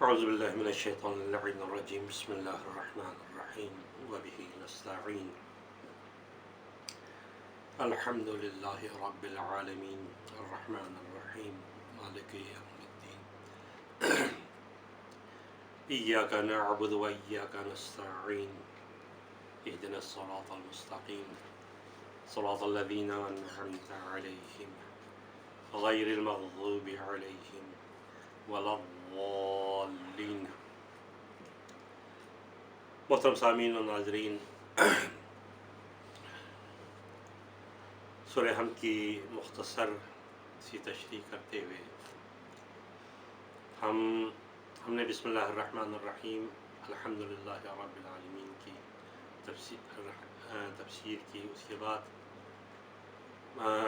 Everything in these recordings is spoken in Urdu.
اعوذ باللہ من الشیطان اللعین الرجیم بسم اللہ الرحمن الرحیم وبہ نستعین الحمد للہ رب العالمین الرحمن الرحیم مالک یوم الدین ایاک نعبد و ایاک نستعین اہدنا الصراط المستقیم صراط الذین انعمت علیہم غیر المغضوب علیہم ولا الضالین۔ محترم سامعین و ناظرین، سورہ حمد کی مختصر سی تشریح کرتے ہوئے ہم نے بسم اللہ الرحمن الرحیم الحمدللہ رب العالمین کی تفسیر کی۔ اس کے بعد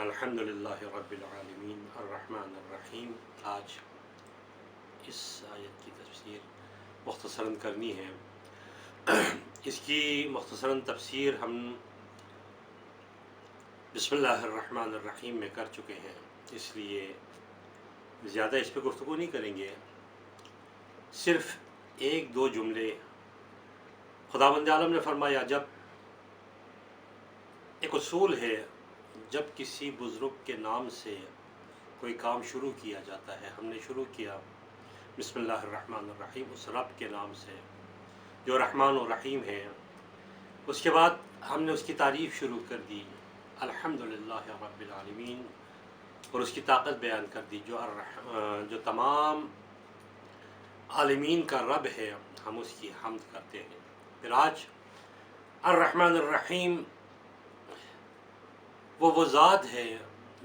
الحمدللہ رب العالمین الرحمن الرحیم، آج اس آیت کی تفسیر مختصراً کرنی ہے۔ اس کی مختصراً تفسیر ہم بسم اللہ الرحمن الرحیم میں کر چکے ہیں، اس لیے زیادہ اس پہ گفتگو نہیں کریں گے۔ صرف ایک دو جملے خداوند عالم نے فرمایا، جب ایک اصول ہے، جب کسی بزرگ کے نام سے کوئی کام شروع کیا جاتا ہے، ہم نے شروع کیا بسم اللہ الرحمن الرحیم، اس رب کے نام سے جو رحمان و رحیم ہے۔ اس کے بعد ہم نے اس کی تعریف شروع کر دی، الحمدللہ رب العالمین، اور اس کی طاقت بیان کر دی جو تمام عالمین کا رب ہے، ہم اس کی حمد کرتے ہیں۔ پھر آج الرحمن الرحیم وہ ذات ہے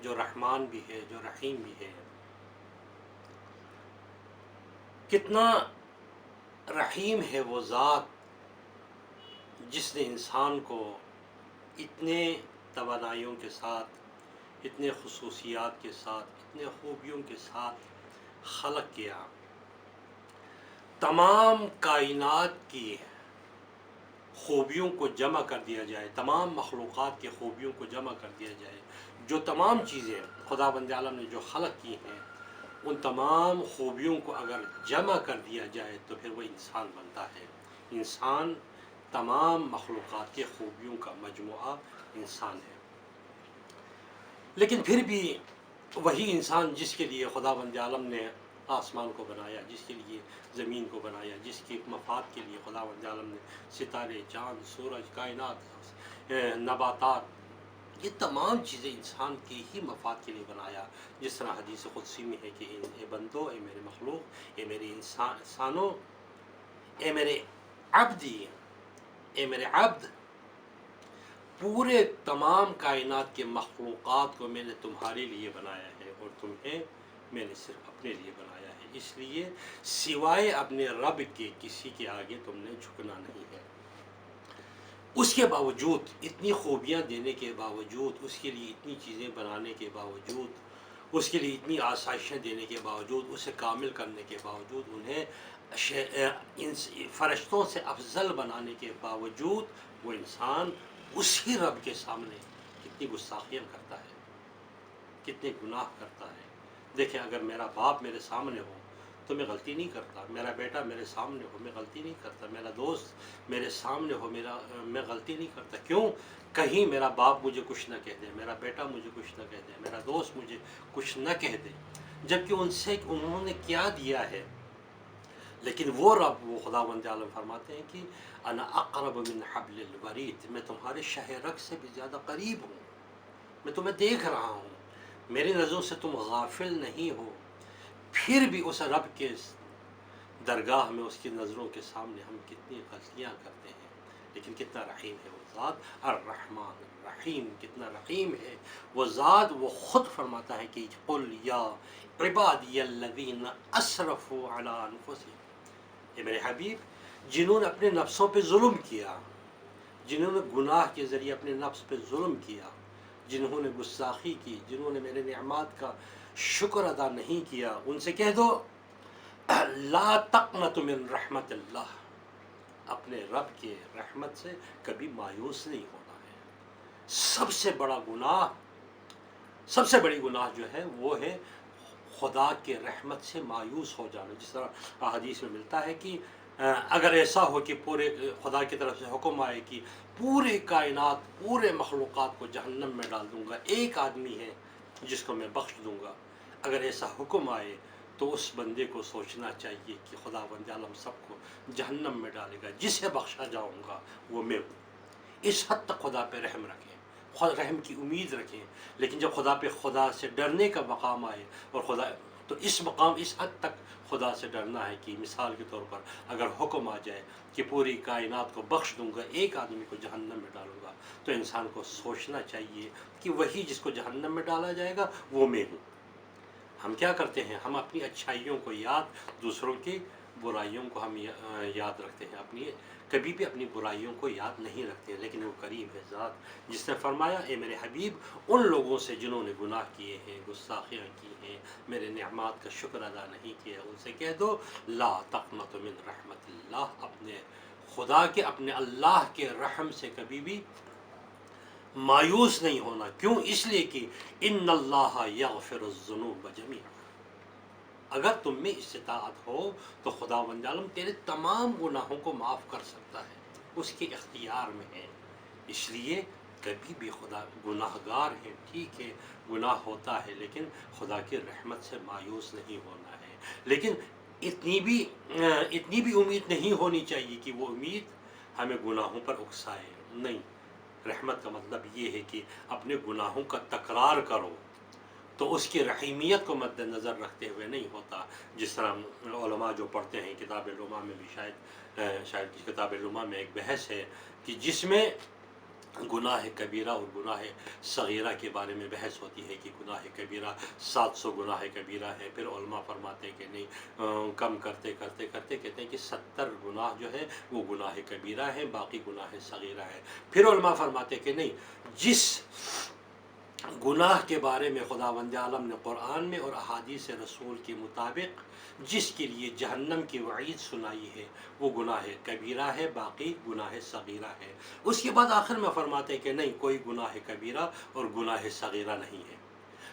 جو رحمان بھی ہے، جو رحیم بھی ہے۔ کتنا رحیم ہے وہ ذات جس نے انسان کو اتنے توانائیوں کے ساتھ، اتنے خصوصیات کے ساتھ، اتنے خوبیوں کے ساتھ خلق کیا۔ تمام کائنات کی خوبیوں کو جمع کر دیا جائے، تمام مخلوقات کی خوبیوں کو جمع کر دیا جائے، جو تمام چیزیں خداوند عالم نے جو خلق کی ہیں، ان تمام خوبیوں کو اگر جمع کر دیا جائے تو پھر وہ انسان بنتا ہے۔ انسان تمام مخلوقات کے خوبیوں کا مجموعہ انسان ہے۔ لیکن پھر بھی وہی انسان جس کے لیے خداوند عالم نے آسمان کو بنایا، جس کے لیے زمین کو بنایا، جس کی مفاد کے لیے خداوند عالم نے ستارے، چاند، سورج، کائنات، نباتات، یہ تمام چیزیں انسان کے ہی مفاد کے لیے بنایا۔ جس طرح حدیث قدسی میں ہے کہ اے بندو، اے میرے مخلوق، اے میرے انسانوں، اے میرے عبدی، اے میرے عبد، پورے تمام کائنات کے مخلوقات کو میں نے تمہارے لیے بنایا ہے، اور تمہیں میں نے صرف اپنے لیے بنایا ہے، اس لیے سوائے اپنے رب کے کسی کے آگے تم نے جھکنا نہیں ہے۔ اس کے باوجود، اتنی خوبیاں دینے کے باوجود، اس کے لیے اتنی چیزیں بنانے کے باوجود، اس کے لیے اتنی آسائشیں دینے کے باوجود، اسے کامل کرنے کے باوجود، انہیں فرشتوں سے افضل بنانے کے باوجود، وہ انسان اسی رب کے سامنے کتنی گستاخیاں کرتا ہے، کتنے گناہ کرتا ہے۔ دیکھیں، اگر میرا باپ میرے سامنے ہو تو میں غلطی نہیں کرتا، میرا بیٹا میرے سامنے ہو میں غلطی نہیں کرتا، میرا دوست میرے سامنے ہو میں غلطی نہیں کرتا۔ کیوں؟ کہیں میرا باپ مجھے کچھ نہ کہہ دے، میرا بیٹا مجھے کچھ نہ کہہ دے، میرا دوست مجھے کچھ نہ کہہ دے، جبکہ انہوں نے کیا دیا ہے۔ لیکن وہ رب، وہ خداوند عالم فرماتے ہیں کہ انا اقرب من حبل الورید، میں تمہارے شہ رگ سے بھی زیادہ قریب ہوں، میں تمہیں دیکھ رہا ہوں، میری نظروں سے تم غافل نہیں ہو۔ پھر بھی اس رب کے درگاہ میں، اس کی نظروں کے سامنے ہم کتنی غلطیاں کرتے ہیں، لیکن کتنا رحیم ہے وہ ذات الرحمن الرحیم، کتنا رحیم ہے وہ ذات۔ وہ خود فرماتا ہے کہ قل یا عبادی الذین اسرفوا علی انفسہم، اے میرے حبیب، جنہوں نے اپنے نفسوں پہ ظلم کیا، جنہوں نے گناہ کے ذریعے اپنے نفس پہ ظلم کیا، جنہوں نے گستاخی کی، جنہوں نے میرے نعمات کا شکر ادا نہیں کیا، ان سے کہہ دو لا تقنطوا من رحمت اللہ، اپنے رب کے رحمت سے کبھی مایوس نہیں ہونا ہے۔ سب سے بڑا گناہ، سب سے بڑی گناہ جو ہے وہ ہے خدا کے رحمت سے مایوس ہو جانا، جس طرح احادیث میں ملتا ہے کہ اگر ایسا ہو کہ پورے خدا کی طرف سے حکم آئے کہ پورے کائنات پورے مخلوقات کو جہنم میں ڈال دوں گا، ایک آدمی ہے جس کو میں بخش دوں گا، اگر ایسا حکم آئے تو اس بندے کو سوچنا چاہیے کہ خدا بند عالم سب کو جہنم میں ڈالے گا، جسے بخشا جاؤں گا وہ میں ہوں۔ اس حد تک خدا پہ رحم رکھیں، رحم کی امید رکھیں، لیکن جب خدا سے ڈرنے کا مقام آئے اور خدا تو اس حد تک خدا سے ڈرنا ہے کہ مثال کے طور پر اگر حکم آ جائے کہ پوری کائنات کو بخش دوں گا، ایک آدمی کو جہنم میں ڈالوں گا، تو انسان کو سوچنا چاہیے کہ وہی جس کو جہنم میں ڈالا جائے گا وہ میں ہوں۔ ہم کیا کرتے ہیں؟ ہم اپنی اچھائیوں کو دوسروں کی برائیوں کو ہم یاد رکھتے ہیں، کبھی بھی اپنی برائیوں کو یاد نہیں رکھتے، لیکن وہ کریم ہے ذات جس نے فرمایا اے میرے حبیب ان لوگوں سے جنہوں نے گناہ کیے ہیں، گستاخیاں کی ہیں، میرے نعمات کا شکر ادا نہیں کیا، ان سے کہہ دو لا تقنطوا من رحمت اللہ، اپنے اللہ کے رحم سے کبھی بھی مایوس نہیں ہونا۔ کیوں؟ اس لیے کہ ان اللہ یغفر الذنوب جميعا، اگر تم میں استطاعت ہو تو خداوند عالم تیرے تمام گناہوں کو معاف کر سکتا ہے، اس کے اختیار میں ہے۔ اس لیے کبھی بھی خدا گناہ گار ہے، ٹھیک ہے گناہ ہوتا ہے، لیکن خدا کی رحمت سے مایوس نہیں ہونا ہے۔ لیکن اتنی بھی امید نہیں ہونی چاہیے کہ وہ امید ہمیں گناہوں پر اکسائے، نہیں۔ رحمت کا مطلب یہ ہے کہ اپنے گناہوں کا تکرار کرو تو اس کی رحیمیت کو مد نظر رکھتے ہوئے نہیں ہوتا۔ جس طرح علماء جو پڑھتے ہیں کتاب لمع میں بھی شاید کتاب لمع میں ایک بحث ہے کہ جس میں گناہ کبیرہ اور گناہ صغیرہ کے بارے میں بحث ہوتی ہے کہ گناہ کبیرہ 700 گناہ کبیرہ ہے، پھر علماء فرماتے ہیں کہ نہیں، کم کرتے کہتے ہیں کہ 70 گناہ جو ہے وہ گناہ کبیرہ ہیں، باقی گناہ صغیرہ ہے۔ پھر علماء فرماتے ہیں کہ نہیں، جس گناہ کے بارے میں خداوند عالم نے قرآن میں اور احادیث رسول کے مطابق جس کے لیے جہنم کی وعید سنائی ہے وہ گناہ کبیرہ ہے، باقی گناہ صغیرہ ہے۔ اس کے بعد آخر میں فرماتے ہیں کہ نہیں، کوئی گناہ کبیرہ اور گناہ صغیرہ نہیں ہے،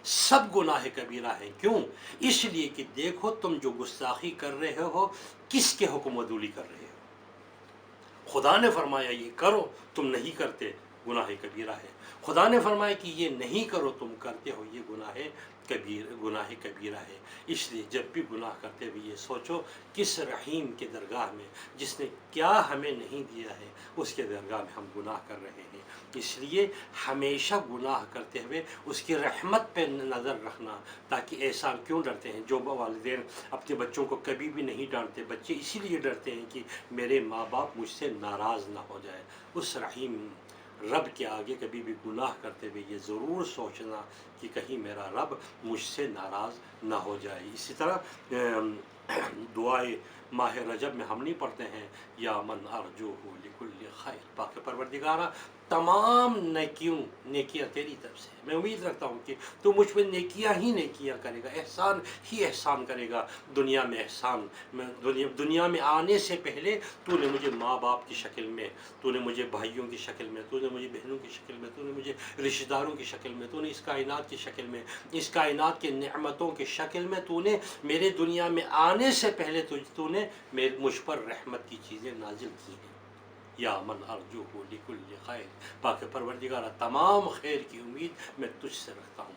سب گناہ کبیرہ ہیں۔ کیوں؟ اس لیے کہ دیکھو تم جو گستاخی کر رہے ہو کس کے حکم عدولی کر رہے ہو؟ خدا نے فرمایا یہ کرو، تم نہیں کرتے، گناہ کبیرہ ہے۔ خدا نے فرمایا کہ یہ نہیں کرو، تم کرتے ہو، یہ گناہ کبیرہ ہے۔ اس لیے جب بھی گناہ کرتے ہوئے یہ سوچو کس رحیم کے درگاہ میں، جس نے کیا ہمیں نہیں دیا ہے، اس کے درگاہ میں ہم گناہ کر رہے ہیں۔ اس لیے ہمیشہ گناہ کرتے ہوئے اس کی رحمت پہ نظر رکھنا، تاکہ ایسا کیوں ڈرتے ہیں جو والدین اپنے بچوں کو کبھی بھی نہیں ڈانٹتے، بچے اسی لیے ڈرتے ہیں کہ میرے ماں باپ مجھ سے ناراض نہ ہو جائے۔ اس رحیم رب کے آگے کبھی بھی گناہ کرتے ہوئے یہ ضرور سوچنا کہ کہیں میرا رب مجھ سے ناراض نہ ہو جائے۔ اسی طرح دعائے ماہ رجب میں ہم نہیں پڑھتے ہیں یا من ارجوہ لکل خیر، پاک پروردگارہ تمام نیکیاں تیری طرف سے، میں امید رکھتا ہوں کہ تو مجھ پہ نیکیاں ہی نیکیاں کرے گا، احسان ہی احسان کرے گا۔ دنیا میں احسان، دنیا میں آنے سے پہلے تو نے مجھے ماں باپ کی شکل میں، تو نے مجھے بھائیوں کی شکل میں، تو نے مجھے بہنوں کی شکل میں، تو نے مجھے رشتہ داروں کی شکل میں، تو نے اس کائنات کی شکل میں، اس کائنات کی نعمتوں کی شکل میں، تو نے میرے دنیا میں آنے سے پہلے تو نے مجھ پر رحمت کی چیزیں نازل کی ہیں۔ یا من ارجوہ لکل خیر، پاک پروردگارہ تمام خیر کی امید میں تجھ سے رکھتا ہوں۔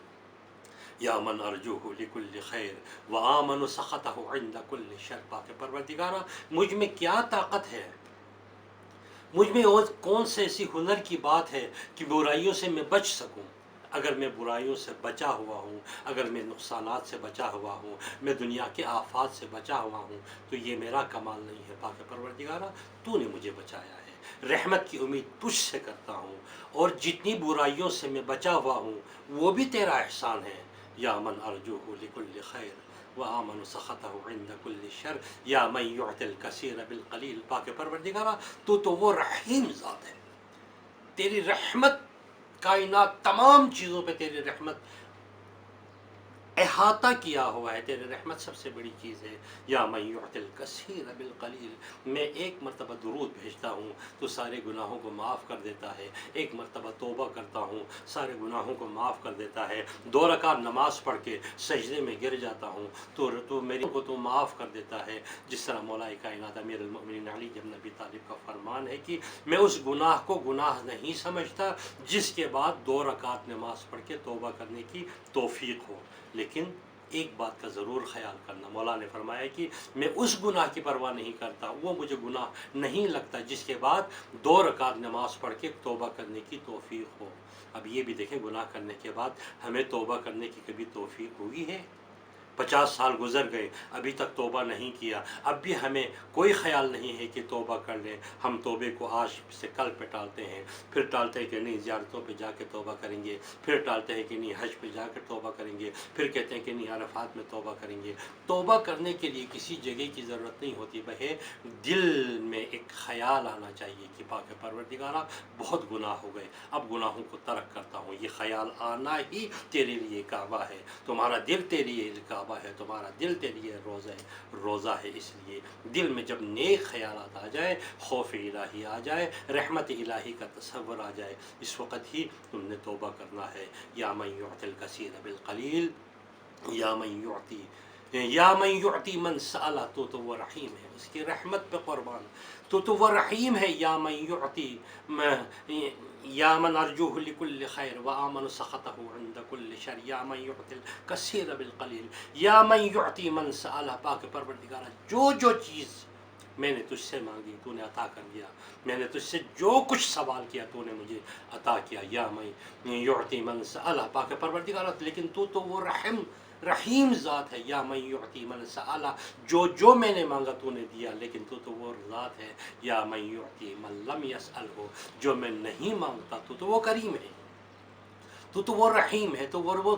یا من ارجوہ لکل خیر وآمن سخطہ عند کل شر، پاک پروردگارہ مجھ میں کیا طاقت ہے، مجھ میں کون سے ایسی ہنر کی بات ہے کہ برائیوں سے میں بچ سکوں۔ اگر میں برائیوں سے بچا ہوا ہوں، اگر میں نقصانات سے بچا ہوا ہوں، میں دنیا کے آفات سے بچا ہوا ہوں، تو یہ میرا کمال نہیں ہے، پاک پروردگارہ تو نے مجھے بچایا ہے۔ رحمت کی امید تجھ سے کرتا ہوں، اور جتنی برائیوں سے میں بچا ہوا ہوں وہ بھی تیرا احسان ہے۔ یا من ارجوہ لکل خیر وآمن سخطہ عند کل شر، یا من یعطی الکثیر بالقلیل، پاک پروردگارہ تو وہ رحیم ذات ہے، تیری رحمت کائنات تمام چیزوں پہ تیری رحمت احاطہ کیا ہوا ہے، تیری رحمت سب سے بڑی چیز ہے۔ یا من یعطی الکثیر بالقلیل، میں ایک مرتبہ درود بھیجتا ہوں تو سارے گناہوں کو معاف کر دیتا ہے، ایک مرتبہ توبہ کرتا ہوں سارے گناہوں کو معاف کر دیتا ہے، 2 رکعت نماز پڑھ کے سجدے میں گر جاتا ہوں تو میری کو تو معاف کر دیتا ہے۔ جس طرح مولا کائنات امیر المؤمنین علی بن ابی طالب کا فرمان ہے کہ میں اس گناہ کو گناہ نہیں سمجھتا جس کے بعد 2 رکعت نماز پڑھ کے توبہ کرنے کی توفیق ہو، لیکن ایک بات کا ضرور خیال کرنا، مولا نے فرمایا کہ میں اس گناہ کی پرواہ نہیں کرتا، وہ مجھے گناہ نہیں لگتا جس کے بعد 2 رکعت نماز پڑھ کے توبہ کرنے کی توفیق ہو۔ اب یہ بھی دیکھیں، گناہ کرنے کے بعد ہمیں توبہ کرنے کی کبھی توفیق ہوئی ہے؟ 50 سال گزر گئے، ابھی تک توبہ نہیں کیا، اب بھی ہمیں کوئی خیال نہیں ہے کہ توبہ کر لیں۔ ہم توبے کو آج سے کل پہ ٹالتے ہیں، پھر ٹالتے ہیں کہ نہیں زیارتوں پہ جا کے توبہ کریں گے، پھر ٹالتے ہیں کہ نہیں حج پہ جا کے توبہ کریں گے، پھر کہتے ہیں کہ نہیں عرفات میں توبہ کریں گے۔ توبہ کرنے کے لیے کسی جگہ کی ضرورت نہیں ہوتی، بہے دل میں ایک خیال آنا چاہیے کہ پاک پروردگارہ بہت گناہ ہو گئے، اب گناہوں کو ترک کرتا ہوں۔ یہ خیال آنا ہی تیرے لیے کعبہ ہے، تمہارا دل تیرے لیے کعبہ ہے، تمہارا دل تیرے لیے روزہ ہے۔ اس لیے دل میں جب نیک خیالات آ جائے، خوف الہی آ جائے، رحمت الہی کا تصور آ جائے، اس وقت ہی تم نے توبہ کرنا ہے۔ یا من یعطی الکثیر بالقلیل، یا من یعطی من سأل، تو وہ رحیم ہے، اس کی رحمت پہ قربان، تو وہ رحیم ہے۔ یا من یعطی، یا من ارجوہ لکل خیر وآمن سخطہ عند کل شر، یا من یعطی الکثیر بالقلیل، یا من یعطی من سأل۔ پاک پروردگارہ جو چیز میں نے تجھ سے مانگی تو نے عطا کر دیا، میں نے تجھ سے جو کچھ سوال کیا تو نے مجھے عطا کیا۔ یا من یعطی من سأل، پاک پروردگارہ لیکن تو وہ رحیم ذات ہے۔ یا من یعطی من سأل، جو میں نے مانگا تو نے دیا، لیکن تو وہ ذات ہے۔ یا من یعطی من لم یسألہ، جو میں نہیں مانگتا تو وہ کریم ہے، تو وہ رحیم ہے، تو وہ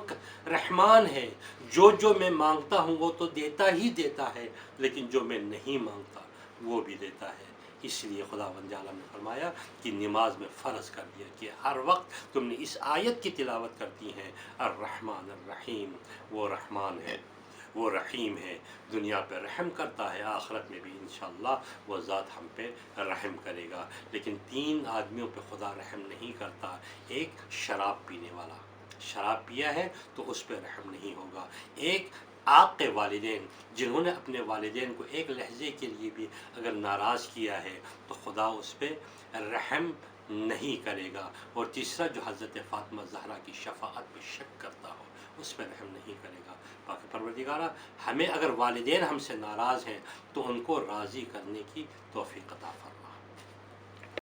رحمان ہے۔ جو میں مانگتا ہوں وہ تو دیتا ہی دیتا ہے، لیکن جو میں نہیں مانگتا وہ بھی دیتا ہے۔ اس لیے خداوند عالم نے فرمایا کہ نماز میں فرض کر دیا کہ ہر وقت تم نے اس آیت کی تلاوت کرتی ہیں، الرحمن الرحیم، وہ رحمان ہے، وہ رحیم ہے، دنیا پہ رحم کرتا ہے، آخرت میں بھی انشاءاللہ وہ ذات ہم پہ رحم کرے گا۔ لیکن 3 آدمیوں پہ خدا رحم نہیں کرتا۔ ایک شراب پینے والا، شراب پیا ہے تو اس پہ رحم نہیں ہوگا۔ ایک عاق والدین، جنہوں نے اپنے والدین کو ایک لہجے کے لیے بھی اگر ناراض کیا ہے تو خدا اس پہ رحم نہیں کرے گا۔ اور تیسرا جو حضرت فاطمہ زہرا کی شفاعت پہ شک کرتا ہو اس پہ رحم نہیں کرے گا۔ پاک پروردگارہ ہمیں اگر والدین ہم سے ناراض ہیں تو ان کو راضی کرنے کی توفیق عطا فرما۔